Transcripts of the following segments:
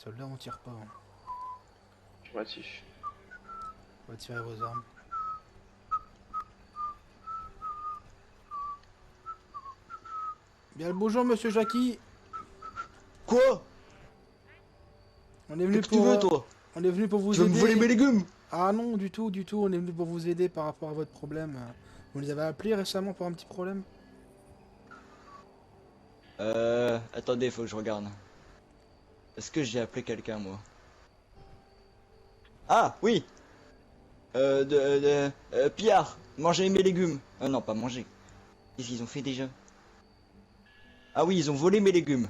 Soldats, on tire pas. Hein. Affirmatif. On va tirer vos armes. Bien le bonjour, monsieur Jackie. Quoi? On est venu Qu'est-ce que tu veux, toi? On est venu pour vous Tu veux me aider. voler mes légumes? Ah non, du tout, du tout. On est venu pour vous aider par rapport à votre problème. Vous nous avez appelé récemment pour un petit problème? Attendez, faut que je regarde. Est-ce que j'ai appelé quelqu'un, moi? Ah, oui! Pillard, mangez mes légumes. Non, pas manger. Qu'est-ce qu'ils ont fait déjà? Ah oui, ils ont volé mes légumes.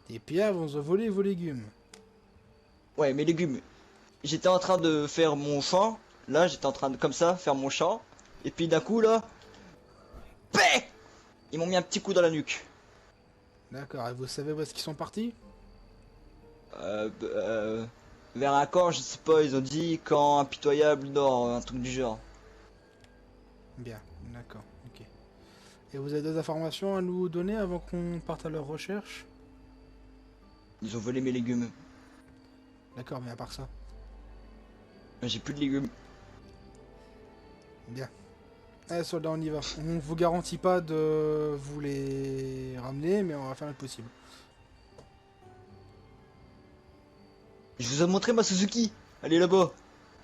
Des pillards vont voler vos légumes. Ouais, mes légumes. J'étais en train de faire mon champ. Là, j'étais en train de, comme ça, faire mon champ. Et puis d'un coup, là... PÉ! Ils m'ont mis un petit coup dans la nuque. D'accord, et vous savez où est-ce qu'ils sont partis? Vers un camp, je sais pas, ils ont dit camp impitoyable nord, un truc du genre. Bien, d'accord, ok. Et vous avez des informations à nous donner avant qu'on parte à leur recherche? Ils ont volé mes légumes. D'accord, mais à part ça. J'ai plus de légumes. Bien. Allez, soldats, on y va. On vous garantit pas de vous les ramener, mais on va faire le possible. Je vous ai montré ma Suzuki. Allez là-bas.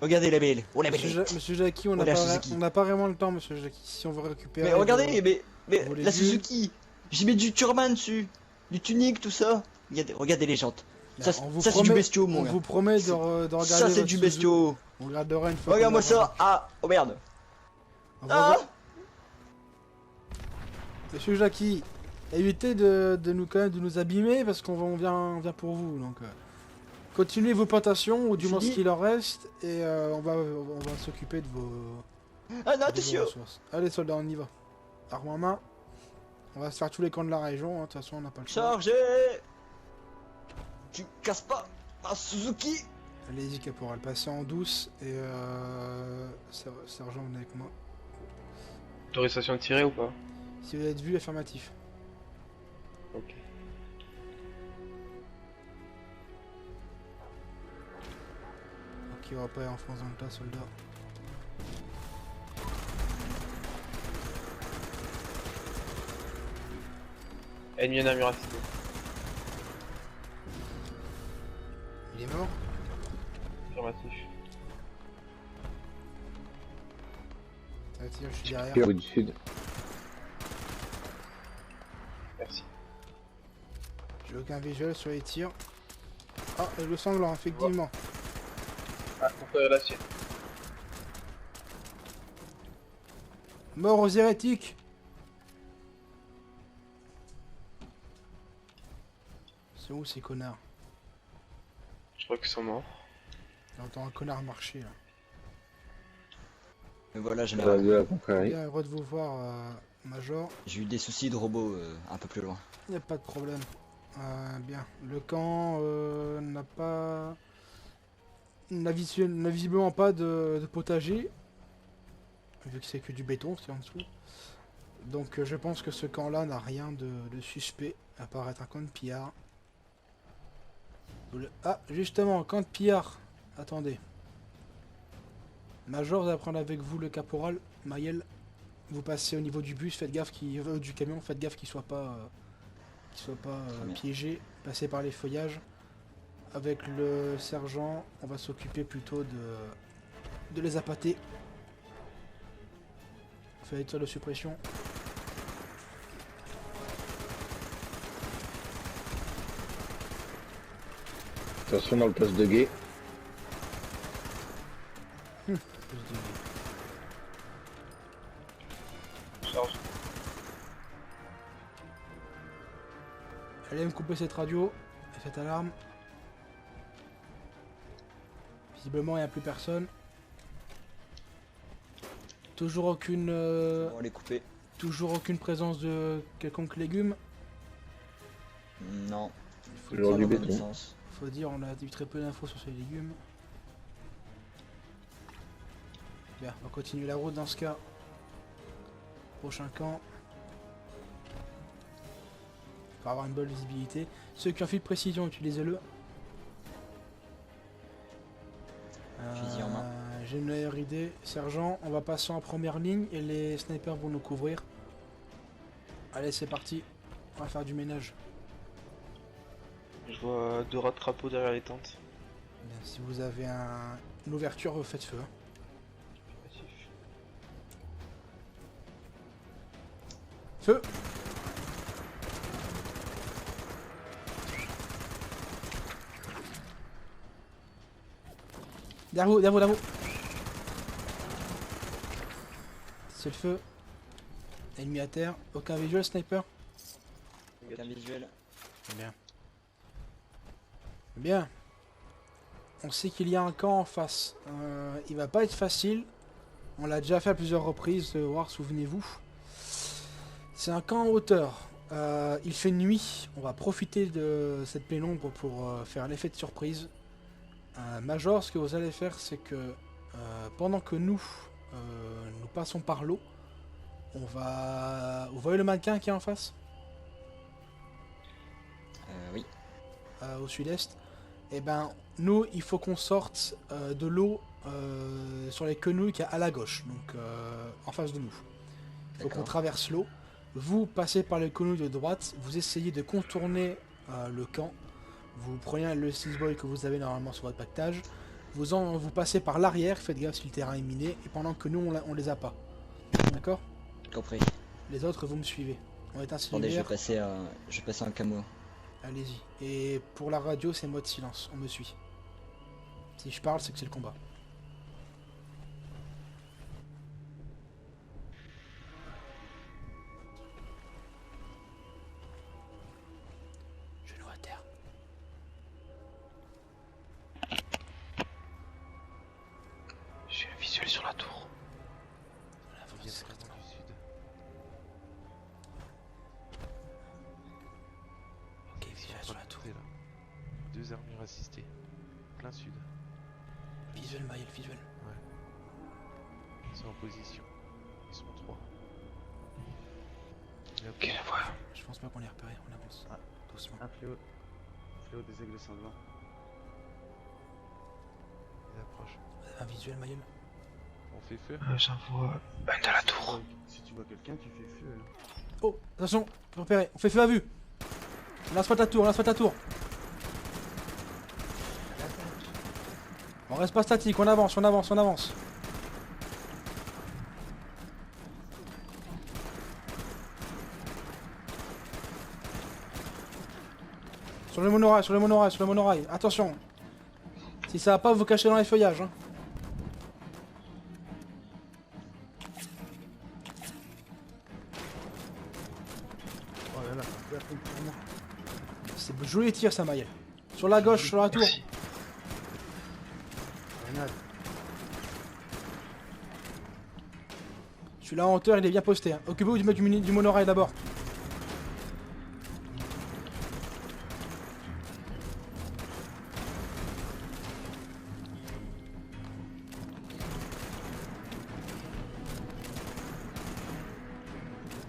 Regardez la belle. Oh la belle. Monsieur Jackie, on Oh, la Suzuki. n'a pas vraiment le temps, monsieur Jackie. Si on veut récupérer... Mais regardez, mais vos la légumes. Suzuki. J'ai mis du turban dessus. Du tunique, tout ça. Regardez les jantes. Là, Ça, on vous ça c'est promet- du bestiau, On mon gars. vous promet de regarder Ça, c'est votre du Suzuki. bestiau. On regardera une fois. Regarde-moi qu'on aura- ça. Ah, oh merde. On va Ah. Monsieur Jackie, évitez de nous quand même de nous abîmer parce on vient pour vous. Donc continuez vos plantations ou du Je moins ce dis- qu'il en reste et on va s'occuper de vos, Ah non, de vos attention. ressources. Allez soldats, on y va. Arme en main. On va se faire tous les camps de la région. Hein. De toute façon, on n'a pas le choix. Chargez. Tu casses pas ma Suzuki. Allez-y caporal, passez en douce et sergent, venez avec moi. Autorisation de tirer ou pas? Si vous êtes vu, affirmatif. Ok. Ok, on va pas enfoncer dans le tas, soldat. Ennemi en armure affilée. Il est mort. Affirmatif. Ça tire, je suis derrière. Au bout du sud. Merci. J'ai aucun visuel sur les tirs. Ah, et le sanglant, effectivement. Ah, on la sienne. Mort aux hérétiques. C'est où ces connards? Je crois qu'ils sont morts. J'entends un connard marcher là. Mais voilà, De la confrérie. Bien heureux de vous voir, Major. j'ai eu des soucis de robots un peu plus loin. Y a pas de problème. Bien. Le camp n'a visiblement pas de potager. Vu que c'est que du béton, c'est en dessous. Donc je pense que ce camp-là n'a rien de suspect, à part être un camp de pillards. Ah, justement, camp de pillards. Attendez. Major, vous allez prendre avec vous le caporal, Maël. Vous passez au niveau du bus, faites gaffe du camion, faites gaffe qu'il soit pas bien. piégé. Passez par les feuillages. Avec le sergent, on va s'occuper plutôt de les appâter. Faites tir de suppression. Attention dans le poste de guet. Charge. Allez me couper cette radio et cette alarme. Visiblement il n'y a plus personne. Toujours aucune On les couper. toujours aucune présence de quelconque légume. Non. Faut Toujours dire, du on a- béton. faut dire, on a eu très peu d'infos sur ces légumes. Bien, on va continuer la route dans ce cas. Prochain camp. Pour avoir une bonne visibilité. Ceux qui ont fait de précision, utilisez-le. J'ai une meilleure idée. Sergent, on va passer en première ligne et les snipers vont nous couvrir. Allez, c'est parti. On va faire du ménage. Je vois 2 rats de crapaud derrière les tentes. Bien, si vous avez une ouverture, faites feu. Hein. Feu! Derrière vous, derrière vous, derrière vous. C'est le feu. Ennemi à terre. Aucun visuel, sniper. Aucun visuel. Bien. Bien. On sait qu'il y a un camp en face. Il va pas être facile. On l'a déjà fait à plusieurs reprises, de voir, souvenez-vous. C'est un camp en hauteur. Il fait nuit. On va profiter de cette pénombre pour faire l'effet de surprise. Major, ce que vous allez faire, c'est que pendant que nous passons par l'eau, on va... Vous voyez le mannequin qui est en face? Oui. Au sud-est. Et ben, nous, il faut qu'on sorte de l'eau sur les quenouilles qui est à la gauche, donc en face de nous. Il faut qu'on traverse l'eau. Vous passez par les quenouilles de droite, vous essayez de contourner le camp. Vous prenez le 6-boy que vous avez normalement sur votre pactage. Vous passez par l'arrière, faites gaffe si le terrain est miné, et pendant que nous, on les a pas. D'accord? Compris. Les autres, vous me suivez. On est un Attendez, cellulaire. je vais passer en camo. Allez-y. Et pour la radio, c'est mode silence. On me suit. Si je parle, c'est que c'est le combat. Genou à terre. J'ai un visuel sur la tour. On avance Il y a discrètement. vraiment du sud. Ok, Ils sont visuel en sur train la de tour. monter, là. 2 armures assistées. Plein sud. Visuel, Maël, visuel. Ouais. Ils sont en position. Ils sont 3. Ok, la vois. Je pense pas qu'on les repéré, on avance. Ah. Doucement. Un fléau. Fléau des aigles sanglants. Ils approchent. Vous avez un visuel, Maël? On fait feu. J'en vois un dans la tour. Si tu vois quelqu'un, tu fais feu. Oh, attention, repéré. On fait feu à vue. On lance pas ta tour, on lance pas ta tour. On reste pas statique, on avance, on avance, on avance. Sur le monorail, sur le monorail, sur le monorail. Attention. Si ça va pas, vous cachez dans les feuillages. Hein. Oh là là, fais attention pour moi. C'est joli tir ça, Maël. Sur la gauche, sur la tour. Merci. Grenade. Celui-là en hauteur, il est bien posté. Hein. Occupez-vous du monorail d'abord.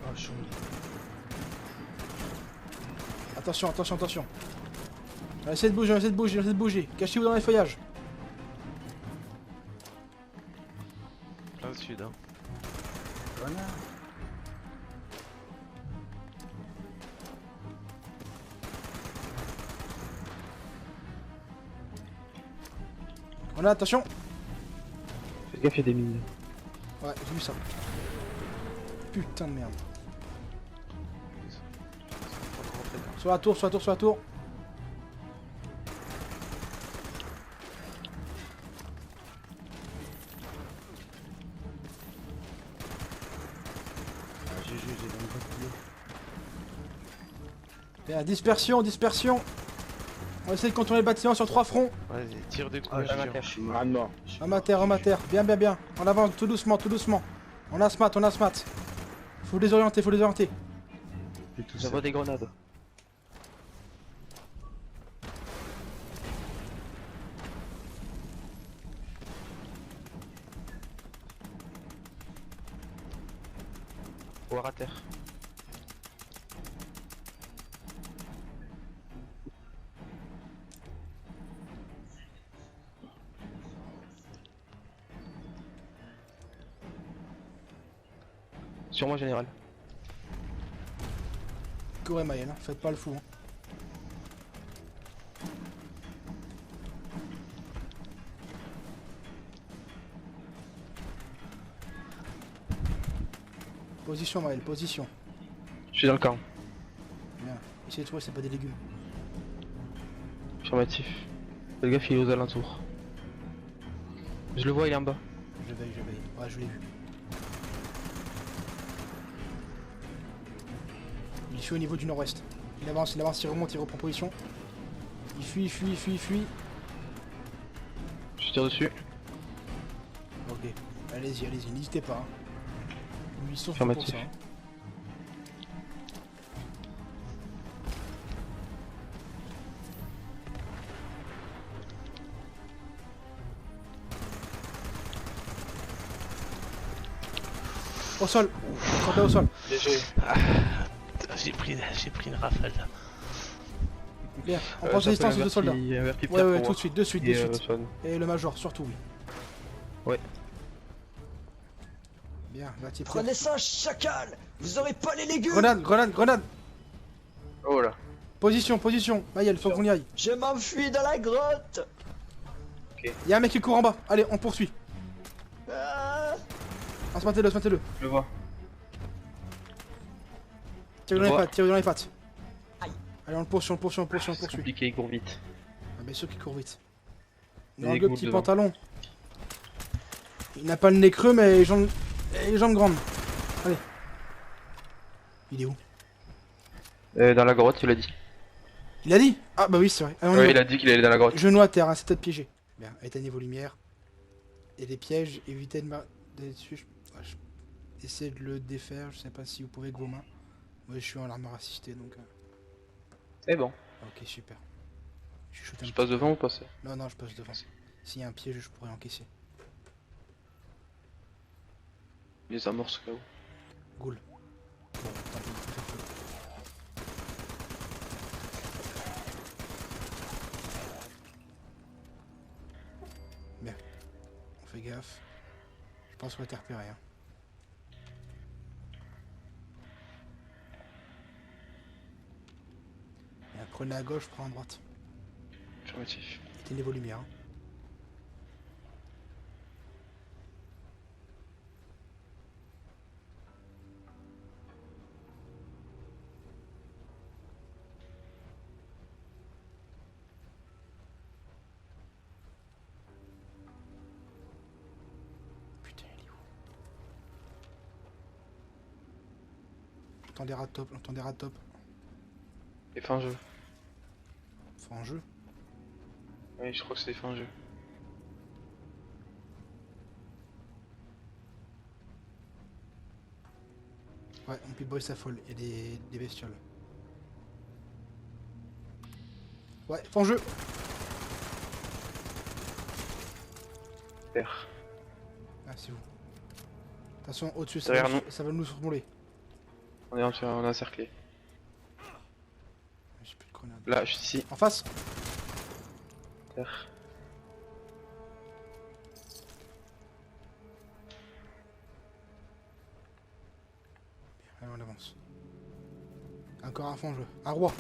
Oh, chaud. Attention, attention, attention. On va essayer de bouger, on va essayer de bouger, on va essayer de bouger. Cachez-vous dans les feuillages. Plein sud, hein. Grenade. On a, attention. Fais gaffe, il y a des mines. Ouais, j'ai vu ça. Putain de merde. Ils sont en train de rentrer là. Sur la tour, sur la tour, sur la tour. Ah, GG, j'ai dans le bouclier. Bien, dispersion, dispersion. On va essayer de contourner le bâtiment sur 3 fronts. Vas-y, tire de Ah, couverture. je suis mort. Un de mort. Je suis Amateur, mort. amateur. Bien, bien, bien. En avant, tout doucement, tout doucement. On a smart, on a smart. Faut les orienter, faut les orienter. T'es tout J'envoie seul. des grenades. Voir à terre. Sur moi, général. Courez Maël, hein. Faites pas le fou. Hein. Position Maël, position. Je suis dans le camp. Bien. Essayez de trouver, c'est pas des légumes. Affirmatif. Le gars, il est aux alentours. Je le vois, il est en bas. Je veille. Ouais, je l'ai vu. Il fuit au niveau du nord-ouest. Il avance, il remonte, il reprend position. Il fuit. Je tire dessus. Ok. Allez-y, n'hésitez pas. Hein. Ils sont faits pour Affirmatif. ça. Hein. Au sol. Campé au sol. J'ai pris une rafale là. Bien. On prend ses distances de soldats. Ouais, tout de suite, de suite. Et le major, surtout, oui. Ouais. Bien, là, t'y Prenez ça, chacal. Vous aurez pas les légumes. Grenade. Oh là. Position. Maël, faut qu'on y aille. Je m'enfuis dans la grotte. Y'a un mec qui court en bas. Allez, on poursuit. Ah. Smattez-le. Je le vois. Tire dans les pattes. Aïe. Allez, on le poursuit. C'est compliqué, il court vite. Ah, bien sûr qu'il court vite. Il y a Dans des le ghouls petit devant. pantalon. Il n'a pas le nez creux, mais les jambes grandes. Allez. Il est où? Dans la grotte, il a dit. Il a dit? Ah bah oui, c'est vrai. Allez, on y Ouais, va. il a dit qu'il allait dans la grotte. Genou à terre, hein, c'est peut-être piégé. Bien, éteignez vos lumières. Et les pièges, évitez d'être dessus. Essayez de le défaire, je sais pas si vous pouvez avec vos mains. Moi je suis en armure assistée donc. C'est bon. Ok, super. Je shoot un Je petit passe peu. devant ou passer? Non, je passe devant. S'il y a un piège, je pourrais encaisser. Les amorces là-haut. Ghoul. Bon, tant pis, faites feu. Bien. On fait gaffe. Je pense qu'on va être repéré. Hein. Bien, prenez à gauche, prenez à droite. Affirmatif. Éteignez vos lumières. Hein. Putain, il est où? J'entends des rats top. Et fin jeu. Faut en jeu. Oui, je crois que c'est fin jeu. Ouais, on Pip-Boy s'affole, il y a des bestioles. Ouais, faut en jeu. Super. Ah, c'est vous. Attention, au-dessus, Derrière nous. ça va nous survoler. On est encerclé. J'ai plus de grenade. Là, je suis ici. En face. Terre. Allez, on avance. Encore un fond en jeu. Un roi.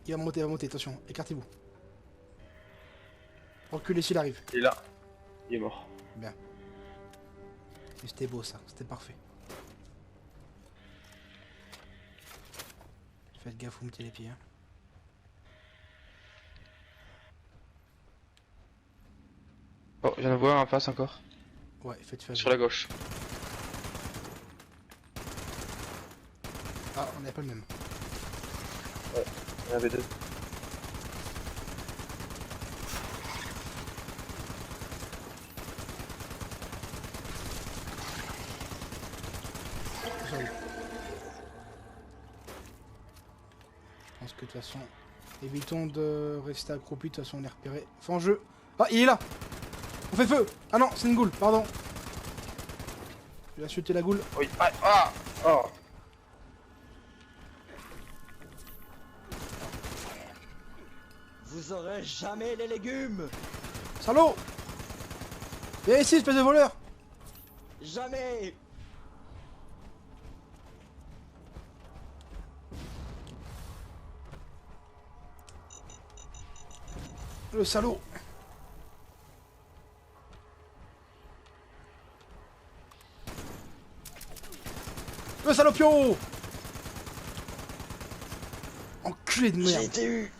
Il va monter, attention, écartez-vous. Reculez s'il arrive. Il est là. Il est mort. Bien. Et c'était beau ça, c'était parfait. Faites gaffe, vous mettez les pieds. Hein. Oh, j'en vois un en face encore. Ouais, faites face. Sur la gauche. Ah, on n'a pas le même. Il y en avait deux. Sorry. Je pense que de toute façon, évitons de rester accroupi, de toute façon on est repéré. Fin en jeu. Ah, il est là. On fait feu. Ah non, c'est une goule, pardon. Il a chuté la goule. Oui. Ah. Oh. Vous aurez jamais les légumes. Salaud! Viens ici, espèce de voleur! Jamais. Le salaud! Le salopio! Enculé de J'ai merde! été eu.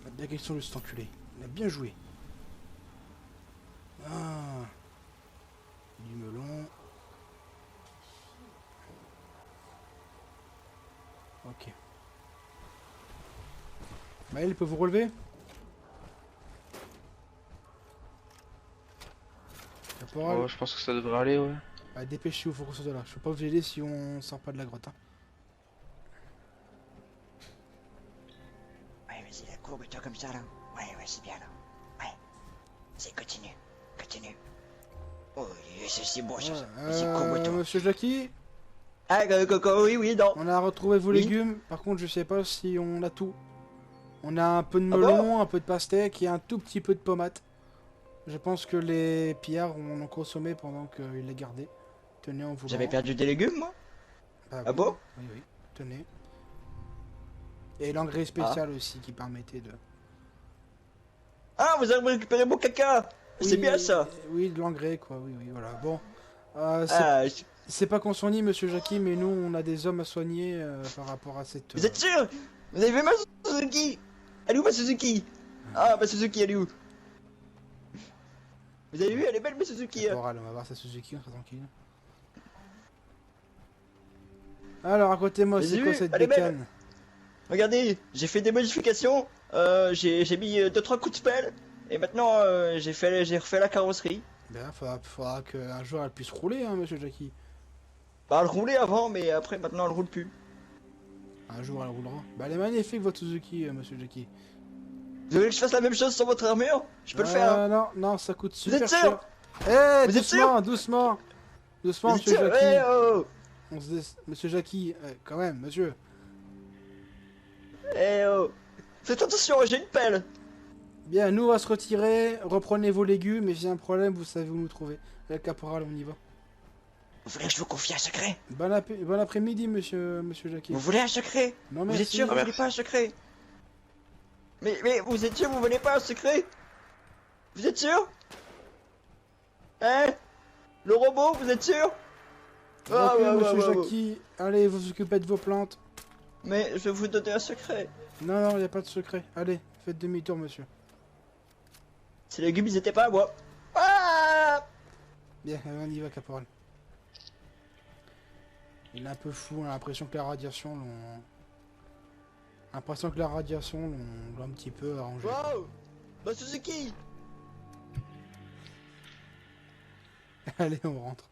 Il a bien question de cet enculé. Il a bien joué. Ah. Du melon. Ok. Maël peut vous relever? Caporal, Oh, je pense que ça devrait aller, ouais. bah, dépêchez-vous, faut qu'on sorte de là. Je peux pas vous aider si on sort pas de la grotte. Hein. Ouais, vas-y, courbe-toi comme ça là. Ouais, c'est bien là. Ouais. C'est continue. Oh, c'est bon ça. Vas-y, courbe-toi. Monsieur Jackie, Ah, oui, non. on a retrouvé vos Oui. légumes. Par contre, je sais pas si on a tout. On a un peu de Ah melon, un peu de pastèque et un tout petit peu de pommade. Je pense que les pillards en ont consommé pendant qu'ils les gardaient. Tenez, on vous le J'avais rend. perdu des légumes moi. Ah, Ah oui. bon? Oui, oui. Tenez. Et l'engrais spécial aussi qui permettait de... Ah, vous avez récupéré mon caca. C'est Oui, bien ça. Oui, de l'engrais quoi, oui, voilà. Bon. Ah, C'est pas qu'on soigne monsieur Jackie, mais nous on a des hommes à soigner par rapport à cette... vous êtes sûr? Vous avez vu ma Suzuki? Elle est où ma Suzuki? Ah, ma Suzuki, elle est où? Vous avez vu, elle est belle ma Suzuki. Hein. Caporal, on va voir sa Suzuki, on sera tranquille. Alors, à côté de moi, Vas-y, c'est quoi cette allez, bécane? Regardez, j'ai fait des modifications. J'ai mis 2-3 coups de pelle. Et maintenant, j'ai refait la carrosserie. Ben, faudra qu'un jour elle puisse rouler, hein, monsieur Jackie. Bah, elle roulait avant, mais après, maintenant, elle roule plus. Un jour elle roulera. Bah, elle est magnifique votre Suzuki, monsieur Jackie. Vous voulez que je fasse la même chose sur votre armure? Je peux le faire. Hein. Non, non, ça coûte super êtes sûr cher. Eh, Vous êtes doucement, doucement. Doucement, Vous êtes monsieur sûr? Jackie. Eh, oh. Monsieur Jackie, quand même, monsieur. Eh oh. Faites attention, j'ai une pelle. Bien, nous on va se retirer. Reprenez vos légumes et s'il y a un problème, vous savez où nous trouver. Le caporal, on y va. Vous voulez que je vous confie un secret? Bon après-midi, monsieur Jackie. Vous voulez un secret? Non, Vous merci. êtes sûr que vous voulez pas un secret? Mais vous êtes sûr que vous voulez pas un secret? Vous êtes sûr? Hein? Le robot, vous êtes sûr? Ah, Ok, ouais, monsieur ouais. Jackie, allez, vous occupez de vos plantes. Mais je vais vous donner un secret. Non, non, il n'y a pas de secret. Allez, faites demi-tour, monsieur. Ces légumes, ils étaient pas à moi. Ah! Bien, on y va, caporal. Il est un peu fou, on a l'impression que la radiation l'a un petit peu arrangé. Wow! Bah Suzuki! Allez, on rentre.